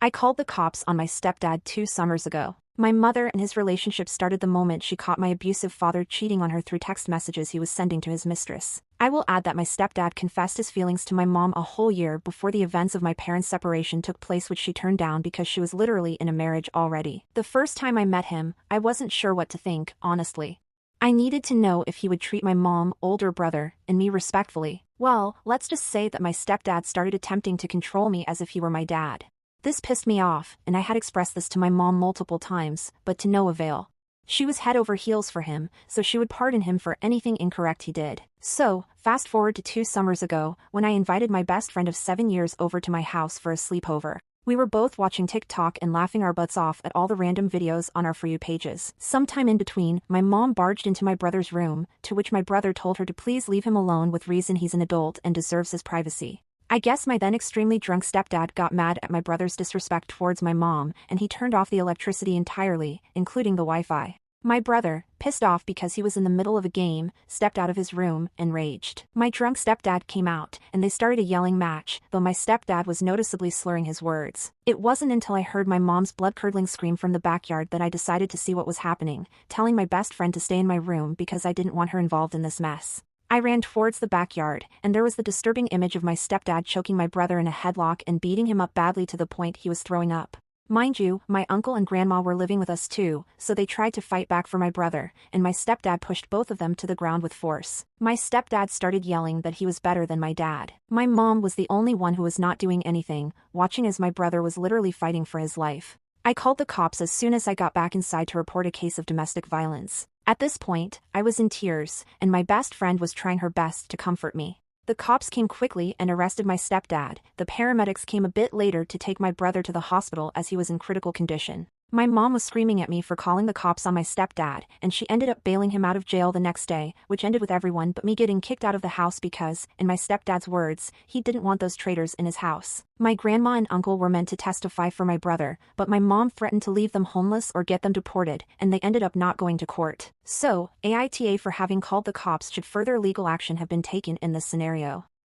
I called the cops on my stepdad 2 summers ago. My mother and his relationship started the moment she caught my abusive father cheating on her through text messages he was sending to his mistress. I will add that my stepdad confessed his feelings to my mom a whole year before the events of my parents' separation took place, which she turned down because she was literally in a marriage already. The first time I met him, I wasn't sure what to think, honestly. I needed to know if he would treat my mom, older brother, and me respectfully. Well, let's just say that my stepdad started attempting to control me as if he were my dad. This pissed me off, and I had expressed this to my mom multiple times, but to no avail. She was head over heels for him, so she would pardon him for anything incorrect he did. So, fast forward to 2 summers ago, when I invited my best friend of 7 years over to my house for a sleepover. We were both watching TikTok and laughing our butts off at all the random videos on our For You pages. Sometime in between, my mom barged into my brother's room, to which my brother told her to please leave him alone with reason he's an adult and deserves his privacy. I guess my then extremely drunk stepdad got mad at my brother's disrespect towards my mom, and he turned off the electricity entirely, including the Wi-Fi. My brother, pissed off because he was in the middle of a game, stepped out of his room and raged. My drunk stepdad came out, and they started a yelling match, though my stepdad was noticeably slurring his words. It wasn't until I heard my mom's blood-curdling scream from the backyard that I decided to see what was happening, telling my best friend to stay in my room because I didn't want her involved in this mess. I ran towards the backyard, and there was the disturbing image of my stepdad choking my brother in a headlock and beating him up badly to the point he was throwing up. Mind you, my uncle and grandma were living with us too, so they tried to fight back for my brother, and my stepdad pushed both of them to the ground with force. My stepdad started yelling that he was better than my dad. My mom was the only one who was not doing anything, watching as my brother was literally fighting for his life. I called the cops as soon as I got back inside to report a case of domestic violence. At this point, I was in tears, and my best friend was trying her best to comfort me. The cops came quickly and arrested my stepdad. The paramedics came a bit later to take my brother to the hospital as he was in critical condition. My mom was screaming at me for calling the cops on my stepdad, and she ended up bailing him out of jail the next day, which ended with everyone but me getting kicked out of the house because, in my stepdad's words, he didn't want those traitors in his house. My grandma and uncle were meant to testify for my brother, but my mom threatened to leave them homeless or get them deported, and they ended up not going to court. So, AITA for having called the cops should further legal action have been taken in this scenario.